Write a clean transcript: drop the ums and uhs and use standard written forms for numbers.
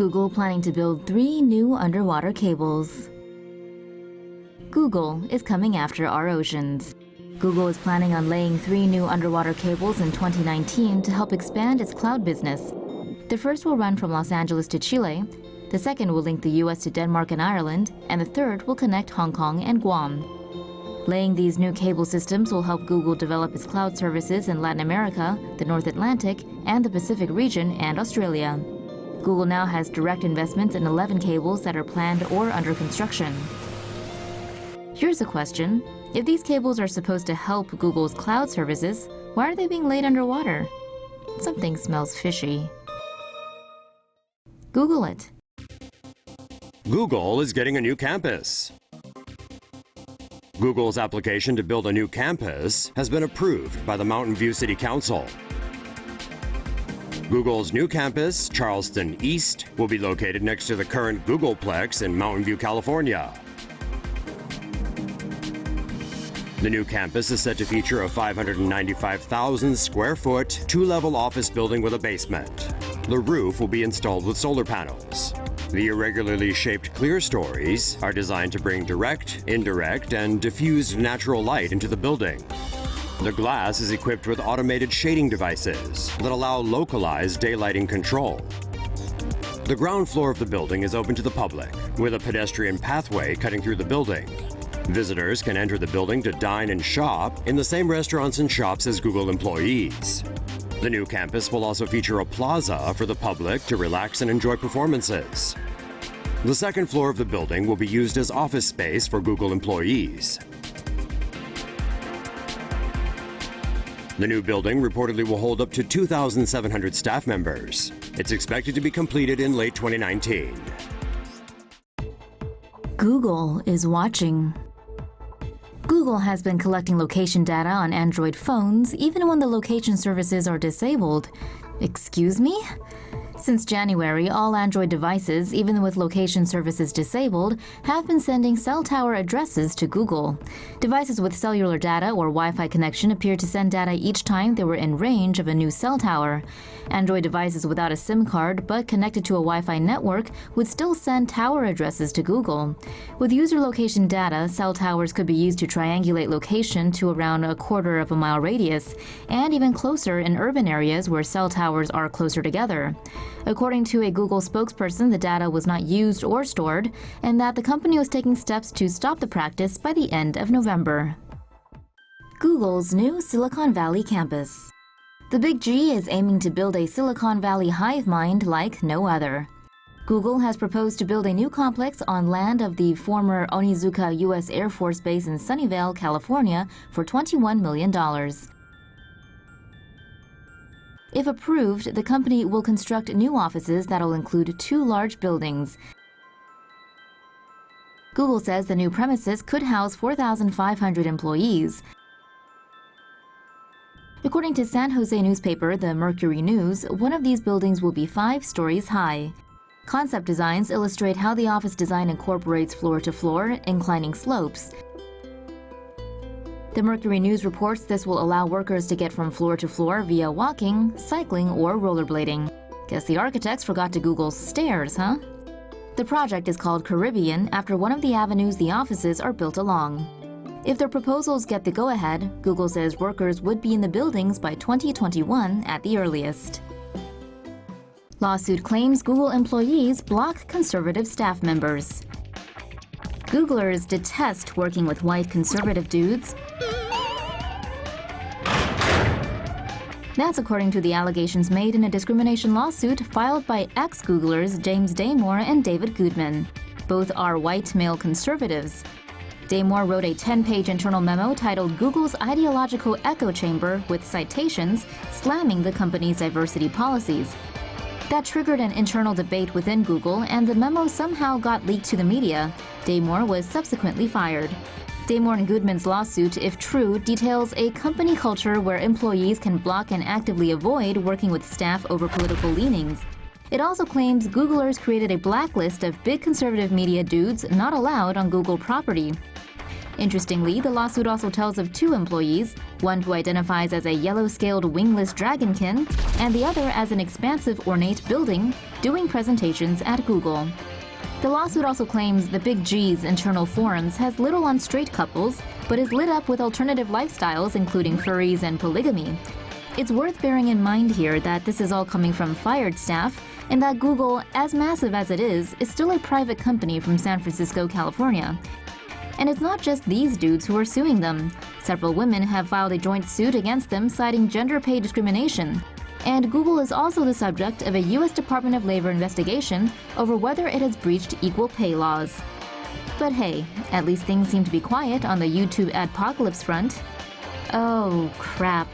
Google planning to build 3 new underwater cables. Google is coming after our oceans. Google is planning on laying 3 new underwater cables in 2019 to help expand its cloud business. The first will run from Los Angeles to Chile, the second will link the US to Denmark and Ireland, and the third will connect Hong Kong and Guam. Laying these new cable systems will help Google develop its cloud services in Latin America, the North Atlantic, and the Pacific region, and Australia. Google now has direct investments in 11 cables that are planned or under construction. Here's a question. If these cables are supposed to help Google's cloud services, why are they being laid underwater? Something smells fishy. Google it. Google is getting a new campus. Google's application to build a new campus has been approved by the Mountain View City Council. Google's new campus, Charleston East, will be located next to the current Googleplex in Mountain View, California. The new campus is set to feature a 595,000 square foot, 2-level office building with a basement. The roof will be installed with solar panels. The irregularly shaped clerestories are designed to bring direct, indirect, and diffused natural light into the building. The glass is equipped with automated shading devices that allow localized daylighting control. The ground floor of the building is open to the public, with a pedestrian pathway cutting through the building. Visitors can enter the building to dine and shop in the same restaurants and shops as Google employees. The new campus will also feature a plaza for the public to relax and enjoy performances. The second floor of the building will be used as office space for Google employees. The new building reportedly will hold up to 2,700 staff members. It's expected to be completed in late 2019. Google is watching. Google has been collecting location data on Android phones even when the location services are disabled. Excuse me? Since January, all Android devices, even with location services disabled, have been sending cell tower addresses to Google. Devices with cellular data or Wi-Fi connection appear to send data each time they were in range of a new cell tower. Android devices without a SIM card but connected to a Wi-Fi network would still send tower addresses to Google. With user location data, cell towers could be used to triangulate location to around a quarter-of-a-mile radius, and even closer in urban areas where cell towers are closer together. According to a Google spokesperson, the data was not used or stored, and that the company was taking steps to stop the practice by the end of November. Google's new Silicon Valley campus. The Big G is aiming to build a Silicon Valley hive mind like no other. Google has proposed to build a new complex on land of the former Onizuka U.S. Air Force Base in Sunnyvale, California, for $21 million. If approved, the company will construct new offices that will include 2 large buildings. Google says the new premises could house 4,500 employees. According to San Jose newspaper, the Mercury News, one of these buildings will be 5 stories high. Concept designs illustrate how the office design incorporates floor-to-floor, inclining slopes. The Mercury News reports this will allow workers to get from floor to floor via walking, cycling, or rollerblading. Guess the architects forgot to Google stairs, huh? The project is called Caribbean after one of the avenues the offices are built along. If their proposals get the go-ahead, Google says workers would be in the buildings by 2021 at the earliest. Lawsuit claims Google employees block conservative staff members. Googlers detest working with white conservative dudes. That's according to the allegations made in a discrimination lawsuit filed by ex-Googlers James Damore and David Goodman. Both are white male conservatives. Damore wrote a 10-page internal memo titled Google's Ideological Echo Chamber with citations slamming the company's diversity policies. That triggered an internal debate within Google, and the memo somehow got leaked to the media. Damore was subsequently fired. Damore and Goodman's lawsuit, if true, details a company culture where employees can block and actively avoid working with staff over political leanings. It also claims Googlers created a blacklist of big conservative media dudes not allowed on Google property. Interestingly, the lawsuit also tells of two employees, one who identifies as a yellow-scaled wingless dragonkin, and the other as an expansive, ornate building, doing presentations at Google. The lawsuit also claims the Big G's internal forums has little on straight couples, but is lit up with alternative lifestyles including furries and polygamy. It's worth bearing in mind here that this is all coming from fired staff, and that Google, as massive as it is still a private company from San Francisco, California. And it's not just these dudes who are suing them. Several women have filed a joint suit against them citing gender pay discrimination. And Google is also the subject of a U.S. Department of Labor investigation over whether it has breached equal pay laws. But hey, at least things seem to be quiet on the YouTube adpocalypse front. Oh, crap.